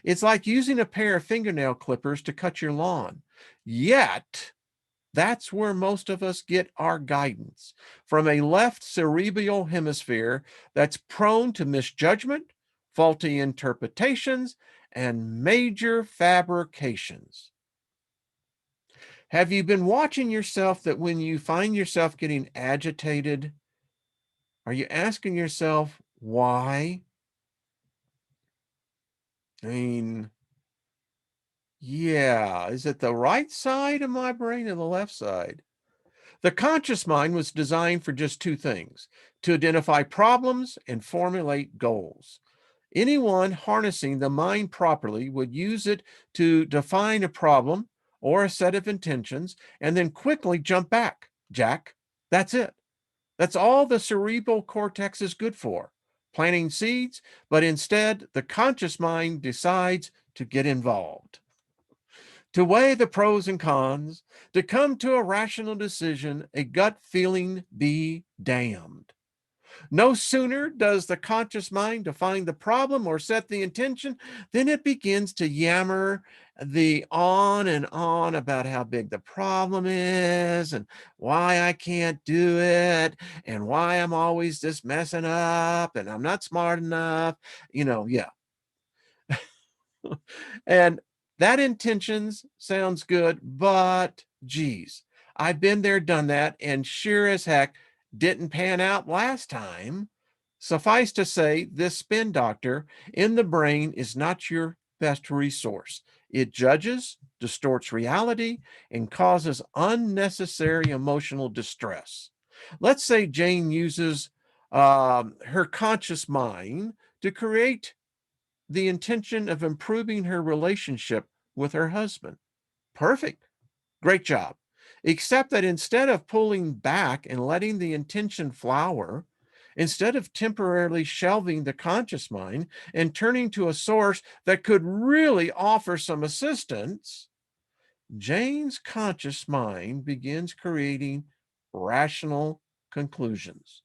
It's like using a pair of fingernail clippers to cut your lawn. Yet, that's where most of us get our guidance, from a left cerebral hemisphere that's prone to misjudgment, faulty interpretations, and major fabrications. Have you been watching yourself that when you find yourself getting agitated, are you asking yourself why? I mean, yeah, is it the right side of my brain or the left side? The conscious mind was designed for just two things: to identify problems and formulate goals. Anyone harnessing the mind properly would use it to define a problem or a set of intentions and then quickly jump back. Jack, that's it. That's all the cerebral cortex is good for, planting seeds, but instead the conscious mind decides to get involved, to weigh the pros and cons, to come to a rational decision, a gut feeling be damned. No sooner does the conscious mind define the problem or set the intention than it begins to yammer the on and on about how big the problem is and why I can't do it and why I'm always just messing up and I'm not smart enough. Yeah. And that intentions sounds good, but geez, I've been there, done that, and sure as heck didn't pan out last time. Suffice to say, this spin doctor in the brain is not your best resource. It judges, distorts reality, and causes unnecessary emotional distress. Let's say Jane uses her conscious mind to create the intention of improving her relationship with her husband. Perfect. Great job. Except that instead of pulling back and letting the intention flower, instead of temporarily shelving the conscious mind and turning to a source that could really offer some assistance, Jane's conscious mind begins creating rational conclusions,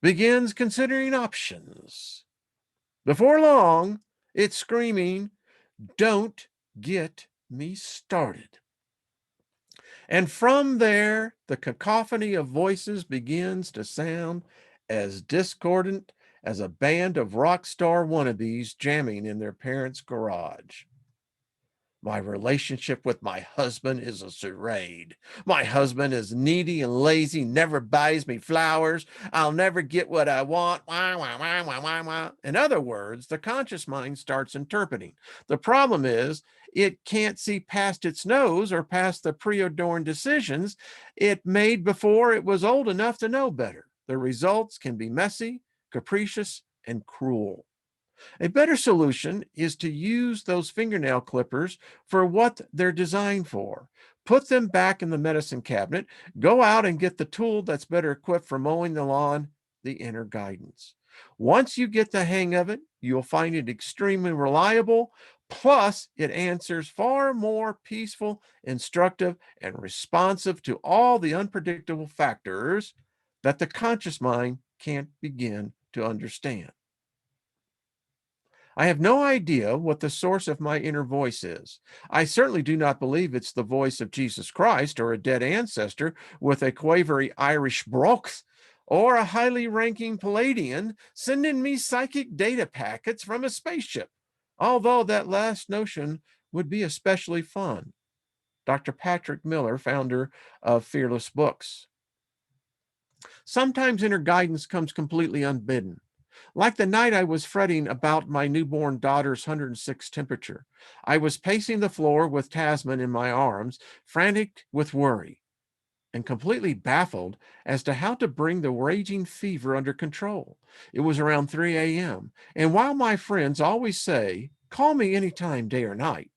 begins considering options. Before long, it's screaming, "Don't get me started." And from there, the cacophony of voices begins to sound as discordant as a band of rock star wannabes jamming in their parents' garage. My relationship with my husband is a charade. My husband is needy and lazy, never buys me flowers. I'll never get what I want. Wah, wah, wah, wah, wah, wah. In other words, the conscious mind starts interpreting. The problem is it can't see past its nose or past the preordained decisions it made before it was old enough to know better. The results can be messy, capricious, and cruel. A better solution is to use those fingernail clippers for what they're designed for. Put them back in the medicine cabinet. Go out and get the tool that's better equipped for mowing the lawn, the inner guidance. Once you get the hang of it, you'll find it extremely reliable. Plus, it answers far more peaceful, instructive, and responsive to all the unpredictable factors that the conscious mind can't begin to understand. I have no idea what the source of my inner voice is. I certainly do not believe it's the voice of Jesus Christ or a dead ancestor with a quavery Irish brogue or a highly ranking Palladian sending me psychic data packets from a spaceship, although that last notion would be especially fun. Dr. Patrick Miller, founder of Fearless Books. Sometimes inner guidance comes completely unbidden. Like the night I was fretting about my newborn daughter's 106 temperature. I was pacing the floor with Tasman in my arms, frantic with worry. and completely baffled as to how to bring the raging fever under control. It was around 3 a.m., and while my friends always say, call me anytime, day or night,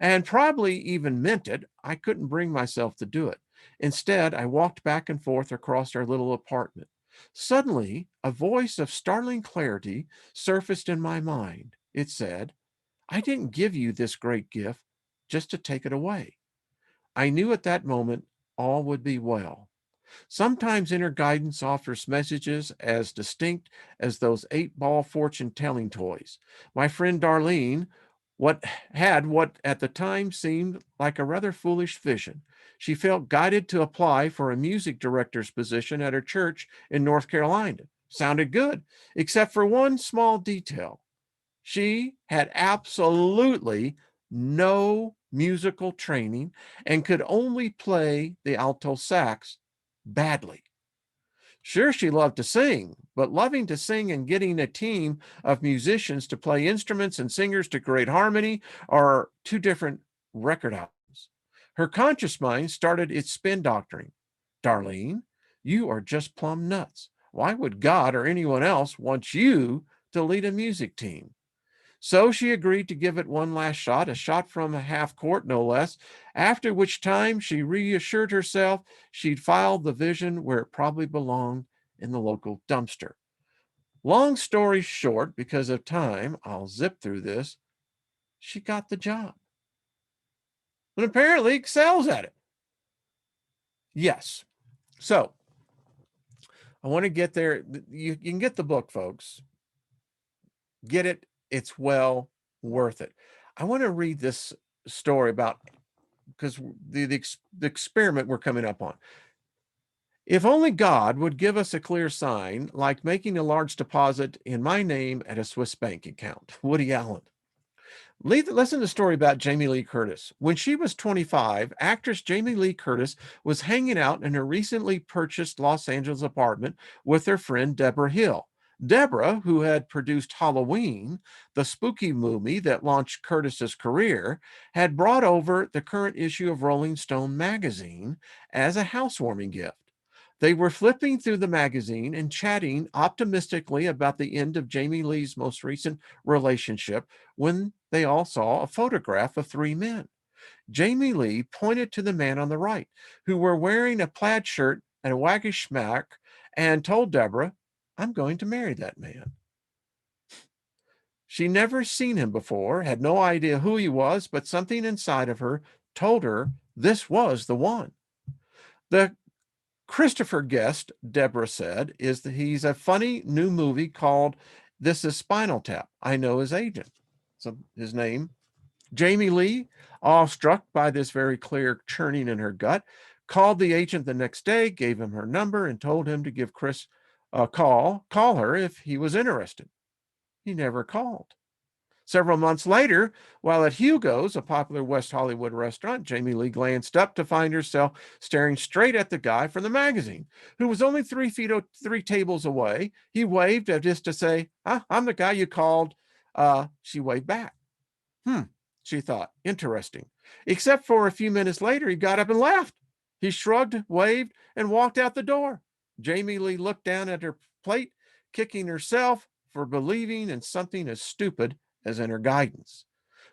and probably even meant it, I couldn't bring myself to do it. Instead, I walked back and forth across our little apartment. Suddenly, a voice of startling clarity surfaced in my mind. It said, I didn't give you this great gift just to take it away. I knew at that moment all would be well. Sometimes inner guidance offers messages as distinct as those 8-ball fortune telling toys. My friend Darlene what at the time seemed like a rather foolish vision. She felt guided to apply for a music director's position at her church in North Carolina. Sounded good, except for one small detail. She had absolutely no musical training and could only play the alto sax badly. Sure, she loved to sing, but loving to sing and getting a team of musicians to play instruments and singers to create harmony are two different record albums. Her conscious mind started its spin doctoring. Darlene, you are just plumb nuts. Why would God or anyone else want you to lead a music team? So she agreed to give it one last shot, a shot from a half court, no less, after which time she reassured herself she'd filed the vision where it probably belonged, in the local dumpster. Long story short, because of time, I'll zip through this. She got the job and apparently excels at it. Yes. So I want to get there. You can get the book, folks. Get it. It's well worth it. I want to read this story about, because the experiment we're coming up on. If only God would give us a clear sign, like making a large deposit in my name at a Swiss bank account. Woody Allen. Listen to the story about Jamie Lee Curtis. When she was 25, actress Jamie Lee Curtis was hanging out in her recently purchased Los Angeles apartment with her friend Deborah Hill. Deborah, who had produced Halloween, the spooky movie that launched Curtis's career, had brought over the current issue of Rolling Stone magazine as a housewarming gift. They were flipping through the magazine and chatting optimistically about the end of Jamie Lee's most recent relationship when they all saw a photograph of three men. Jamie Lee pointed to the man on the right, who were wearing a plaid shirt and a waggish smack, and told Deborah, I'm going to marry that man. She never seen him before, had no idea who he was, but something inside of her told her this was the one. The Christopher Guest, Deborah said, is that he's a funny new movie called This is Spinal Tap. I know his agent. So his name, Jamie Lee, awestruck by this very clear churning in her gut, called the agent the next day, gave him her number, and told him to give Chris a call her if he was interested. He never called. Several months later, while at Hugo's, a popular West Hollywood restaurant, Jamie Lee glanced up to find herself staring straight at the guy from the magazine, who was only 3 tables away. He waved as if to say, I'm the guy you called. She waved back. She thought, interesting. Except for a few minutes later, he got up and left. He shrugged, waved, and walked out the door. Jamie Lee looked down at her plate, kicking herself for believing in something as stupid as inner guidance.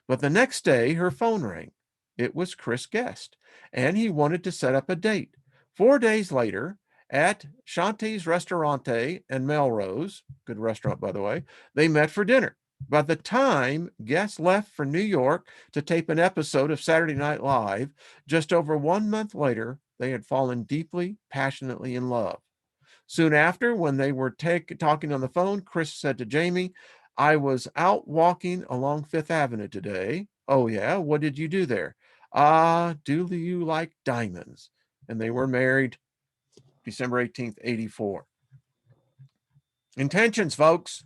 But the next day, her phone rang. It was Chris Guest, and he wanted to set up a date. 4 days later, at Shanti's Restaurante in Melrose, good restaurant, by the way, they met for dinner. By the time Guest left for New York to tape an episode of Saturday Night Live, just over 1 month later, they had fallen deeply, passionately in love. Soon after, when they were talking on the phone, Chris said to Jamie, I was out walking along Fifth Avenue today. Oh, yeah? What did you do there? Do you like diamonds? And they were married December 18th, 84. Intentions, folks.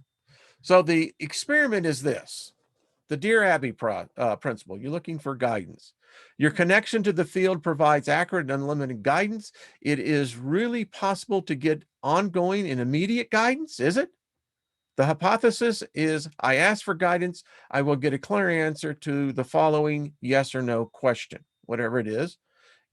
So the experiment is this. The Dear Abby principle. You're looking for guidance. Your connection to the field provides accurate and unlimited guidance. It is really possible to get ongoing and immediate guidance, is it? The hypothesis is I ask for guidance, I will get a clear answer to the following yes or no question, whatever it is.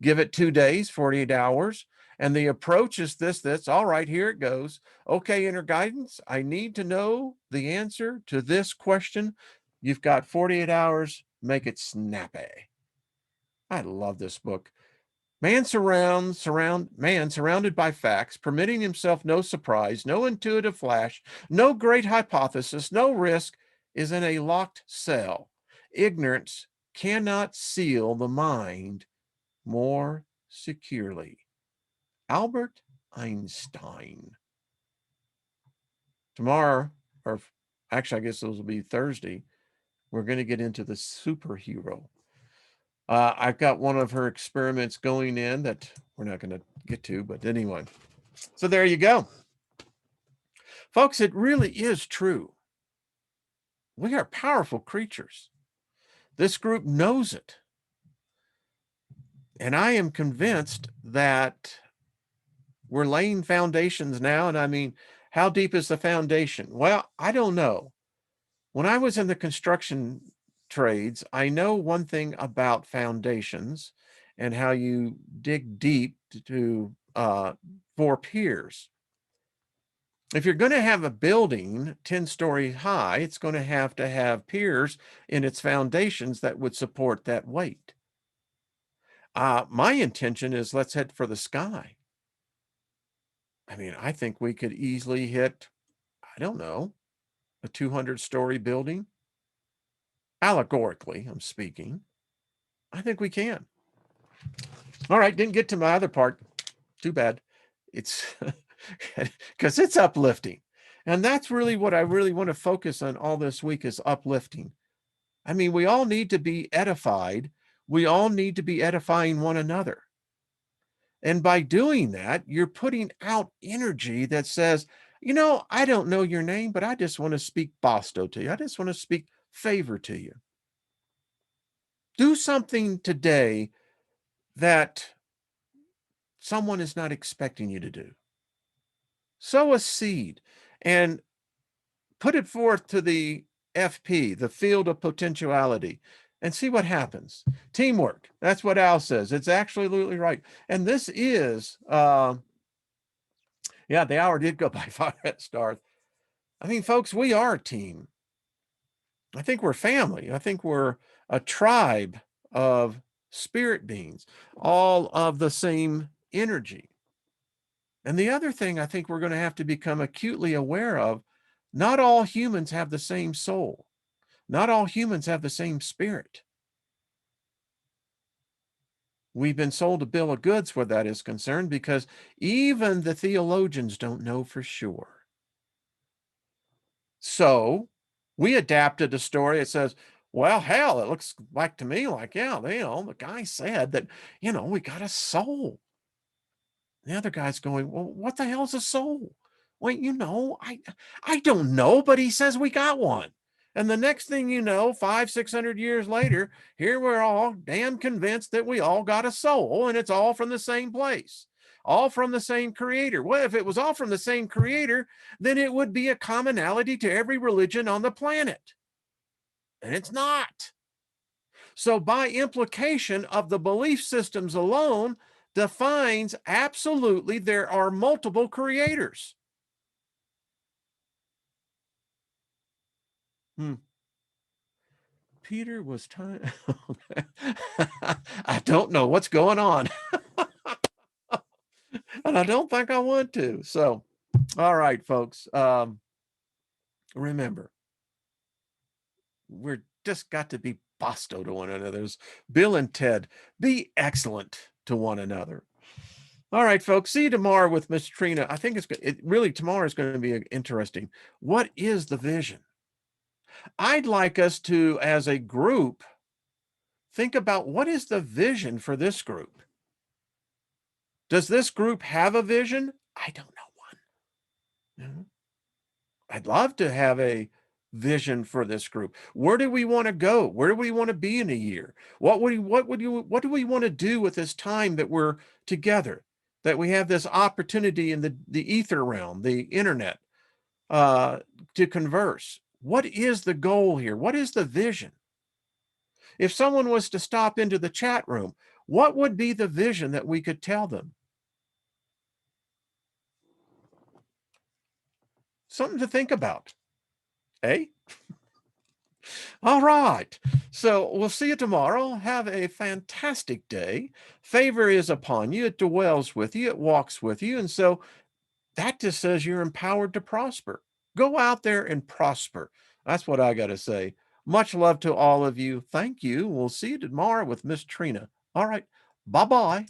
Give it 2 days, 48 hours. And the approach is this, all right, here it goes. Okay, inner guidance, I need to know the answer to this question. You've got 48 hours, make it snappy. I love this book. Man surrounded by facts, permitting himself no surprise, no intuitive flash, no great hypothesis, no risk, is in a locked cell. Ignorance cannot seal the mind more securely. Albert Einstein. Tomorrow, or actually, I guess those will be Thursday, we're going to get into the superhero. I've got one of her experiments going in that we're not going to get to, but anyway. So there you go. Folks, it really is true. We are powerful creatures. This group knows it. And I am convinced that we're laying foundations now. And I mean, how deep is the foundation? Well, I don't know. When I was in the construction trades, I know one thing about foundations and how you dig deep for piers. If you're going to have a building 10 stories high, it's going to have piers in its foundations that would support that weight. My intention is let's head for the sky. I mean, I think we could easily hit, I don't know, a 200-story building. Allegorically, I'm speaking. I think we can. All right, didn't get to my other part. Too bad. It's because it's uplifting. And that's really what I really want to focus on all this week is uplifting. I mean, we all need to be edified. We all need to be edifying one another. And by doing that, you're putting out energy that says, you know, I don't know your name, but I just want to speak Bosto to you. I just want to speak favor to you. Do something today that someone is not expecting you to do. Sow a seed and put it forth to the FP, the field of potentiality, and see what happens. Teamwork. That's what Al says. It's absolutely right. And this is, the hour did go by 5 stars. I mean, folks, we are a team. I think we're family. I think we're a tribe of spirit beings, all of the same energy. And the other thing I think we're going to have to become acutely aware of, not all humans have the same soul. Not all humans have the same spirit. We've been sold a bill of goods where that is concerned because even the theologians don't know for sure. So we adapted a story that says, well, hell, it looks like to me like, the guy said that, we got a soul. The other guy's going, well, what the hell's a soul? Well, I don't know, but he says we got one. And the next thing you know, 500-600 years later, here we're all damn convinced that we all got a soul and it's all from the same place, all from the same creator. Well, if it was all from the same creator, then it would be a commonality to every religion on the planet. And it's not. So by implication of the belief systems alone, defines absolutely there are multiple creators. Peter was time. I don't know what's going on. And I don't think I want to. So, all right, folks. Remember, we're just got to be Bosto to one another. As Bill and Ted, be excellent to one another. All right, folks. See you tomorrow with Miss Trina. I think tomorrow is going to be interesting. What is the vision? I'd like us to, as a group, think about what is the vision for this group? Does this group have a vision? I don't know one. I'd love to have a vision for this group. Where do we want to go? Where do we want to be in a year? What do we want to do with this time that we're together? That we have this opportunity in the ether realm, the internet, to converse. What is the goal here? What is the vision? If someone was to stop into the chat room, what would be the vision that we could tell them? Something to think about. Eh? All right. So we'll see you tomorrow. Have a fantastic day. Favor is upon you. It dwells with you. It walks with you. And so that just says you're empowered to prosper. Go out there and prosper. That's what I got to say. Much love to all of you. Thank you. We'll see you tomorrow with Miss Trina. All right. Bye-bye.